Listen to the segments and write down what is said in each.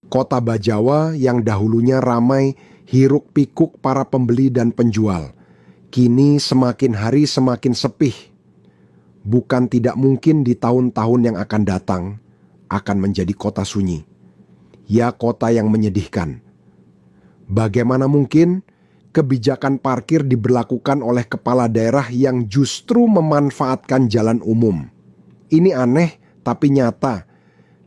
Kota Bajawa yang dahulunya ramai hiruk-pikuk para pembeli dan penjual, kini semakin hari semakin sepi. Bukan tidak mungkin di tahun-tahun yang akan datang akan menjadi kota sunyi. Ya, kota yang menyedihkan. Bagaimana mungkin kebijakan parkir diberlakukan oleh kepala daerah yang justru memanfaatkan jalan umum? Ini aneh tapi nyata.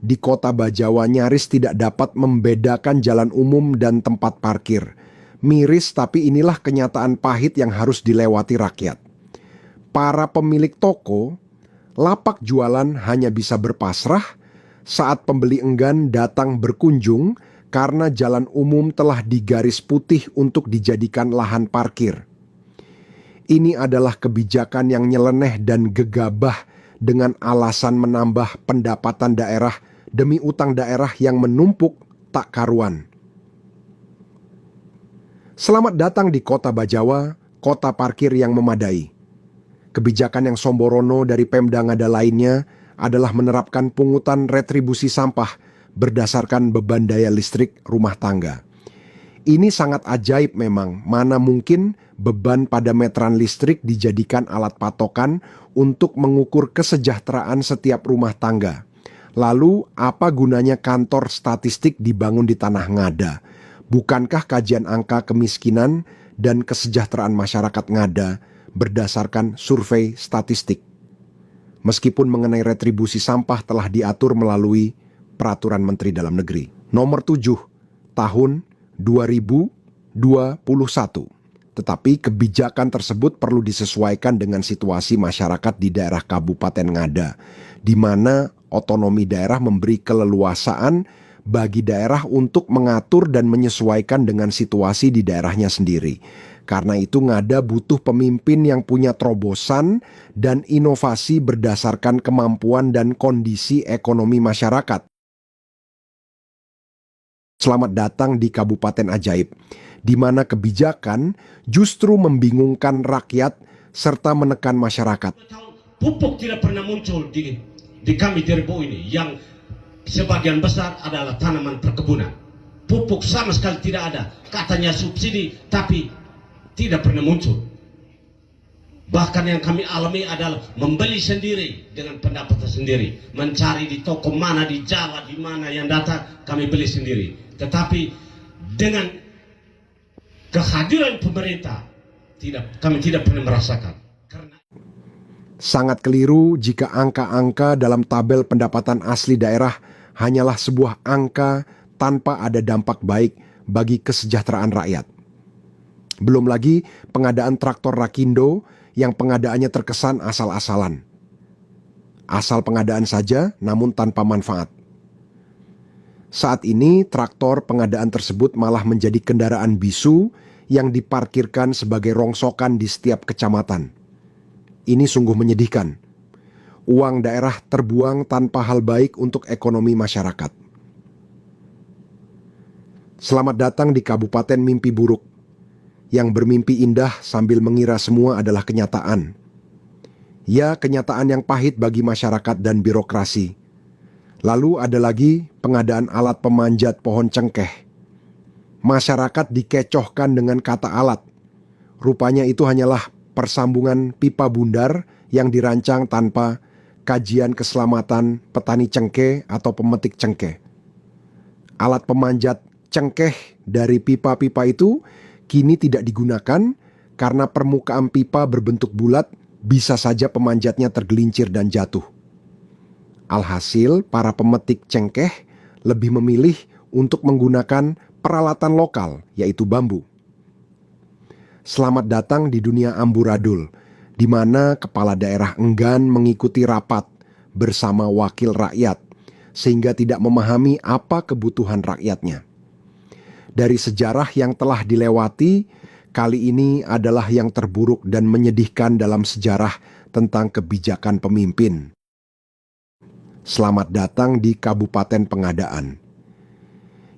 Di kota Bajawa nyaris tidak dapat membedakan jalan umum dan tempat parkir. Miris tapi inilah kenyataan pahit yang harus dilewati rakyat. Para pemilik toko, lapak jualan hanya bisa berpasrah saat pembeli enggan datang berkunjung karena jalan umum telah digaris putih untuk dijadikan lahan parkir. Ini adalah kebijakan yang nyeleneh dan gegabah dengan alasan menambah pendapatan daerah demi utang daerah yang menumpuk tak karuan. Selamat datang di kota Bajawa, kota parkir yang memadai. Kebijakan yang somborono dari Pemda Ngada lainnya adalah menerapkan pungutan retribusi sampah berdasarkan beban daya listrik rumah tangga. Ini sangat ajaib memang, mana mungkin beban pada meteran listrik dijadikan alat patokan untuk mengukur kesejahteraan setiap rumah tangga. Lalu apa gunanya kantor statistik dibangun di tanah Ngada? Bukankah kajian angka kemiskinan dan kesejahteraan masyarakat Ngada berdasarkan survei statistik? Meskipun mengenai retribusi sampah telah diatur melalui Peraturan Menteri Dalam Negeri Nomor 7 Tahun 2021. Tetapi kebijakan tersebut perlu disesuaikan dengan situasi masyarakat di daerah Kabupaten Ngada, di mana otonomi daerah memberi keleluasaan bagi daerah untuk mengatur dan menyesuaikan dengan situasi di daerahnya sendiri. Karena itu Ngada butuh pemimpin yang punya terobosan dan inovasi berdasarkan kemampuan dan kondisi ekonomi masyarakat. Selamat datang di Kabupaten Ajaib, di mana kebijakan justru membingungkan rakyat serta menekan masyarakat. Pupuk tidak pernah muncul di kami di Rebo ini, yang sebagian besar adalah tanaman perkebunan. Pupuk sama sekali tidak ada. Katanya subsidi, tapi tidak pernah muncul. Bahkan yang kami alami adalah membeli sendiri dengan pendapatan sendiri. Mencari di toko mana, di Jawa, di mana yang datang, kami beli sendiri. Tetapi dengan kehadiran pemerintah, kami tidak pernah merasakan. Sangat keliru jika angka-angka dalam tabel pendapatan asli daerah hanyalah sebuah angka tanpa ada dampak baik bagi kesejahteraan rakyat. Belum lagi pengadaan traktor Rakindo yang pengadaannya terkesan asal-asalan. Asal pengadaan saja namun tanpa manfaat. Saat ini traktor pengadaan tersebut malah menjadi kendaraan bisu yang diparkirkan sebagai rongsokan di setiap kecamatan. Ini sungguh menyedihkan. Uang daerah terbuang tanpa hal baik untuk ekonomi masyarakat. Selamat datang di Kabupaten Mimpi Buruk, yang bermimpi indah sambil mengira semua adalah kenyataan. Ya, kenyataan yang pahit bagi masyarakat dan birokrasi. Lalu ada lagi pengadaan alat pemanjat pohon cengkeh. Masyarakat dikecohkan dengan kata alat. Rupanya itu hanyalah persambungan pipa bundar yang dirancang tanpa kajian keselamatan petani cengkeh atau pemetik cengkeh. Alat pemanjat cengkeh dari pipa-pipa itu kini tidak digunakan karena permukaan pipa berbentuk bulat, bisa saja pemanjatnya tergelincir dan jatuh. Alhasil, para pemetik cengkeh lebih memilih untuk menggunakan peralatan lokal, yaitu bambu. Selamat datang di dunia amburadul, di mana kepala daerah enggan mengikuti rapat bersama wakil rakyat, sehingga tidak memahami apa kebutuhan rakyatnya. Dari sejarah yang telah dilewati, kali ini adalah yang terburuk dan menyedihkan dalam sejarah tentang kebijakan pemimpin. Selamat datang di Kabupaten Pengadaan.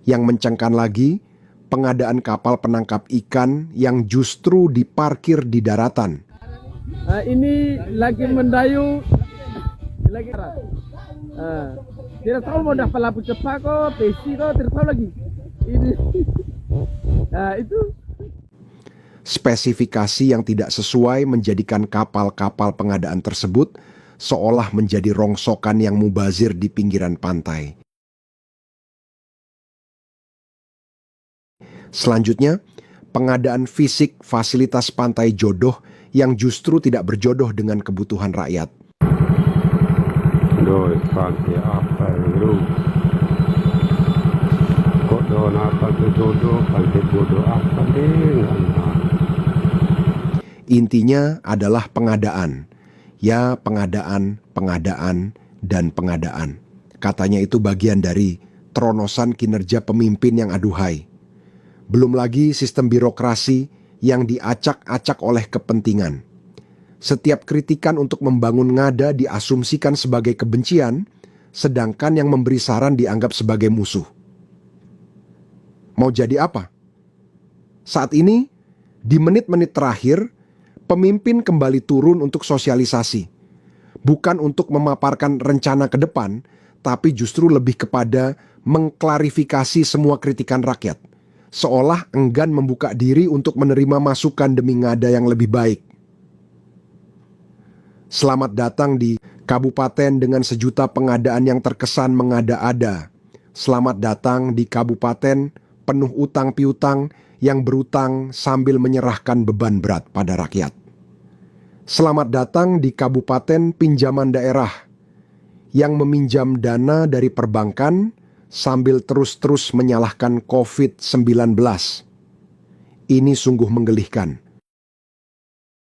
Yang mencengkan lagi, pengadaan kapal penangkap ikan yang justru diparkir di daratan. Ini lagi mendayu, lagi Tidak tahu mau dapat lampu cepat kok, pesi kok, tidak tahu lagi. Ini, nah itu. Spesifikasi yang tidak sesuai menjadikan kapal-kapal pengadaan tersebut seolah menjadi rongsokan yang mubazir di pinggiran pantai. Selanjutnya, pengadaan fisik fasilitas pantai jodoh yang justru tidak berjodoh dengan kebutuhan rakyat. Doi pantai apa lu? Kok dona pantai jodoh apa dengan? Intinya adalah pengadaan. Ya, pengadaan, pengadaan, dan pengadaan. Katanya itu bagian dari teronosan kinerja pemimpin yang aduhai. Belum lagi sistem birokrasi yang diacak-acak oleh kepentingan. Setiap kritikan untuk membangun ngada diasumsikan sebagai kebencian, sedangkan yang memberi saran dianggap sebagai musuh. Mau jadi apa? Saat ini, di menit-menit terakhir, pemimpin kembali turun untuk sosialisasi. Bukan untuk memaparkan rencana ke depan, tapi justru lebih kepada mengklarifikasi semua kritikan rakyat. Seolah enggan membuka diri untuk menerima masukan demi ngada yang lebih baik. Selamat datang di kabupaten dengan sejuta pengadaan yang terkesan mengada-ada. Selamat datang di kabupaten penuh utang piutang yang berutang sambil menyerahkan beban berat pada rakyat. Selamat datang di kabupaten pinjaman daerah yang meminjam dana dari perbankan sambil terus-terus menyalahkan COVID-19. Ini sungguh menggelihkan.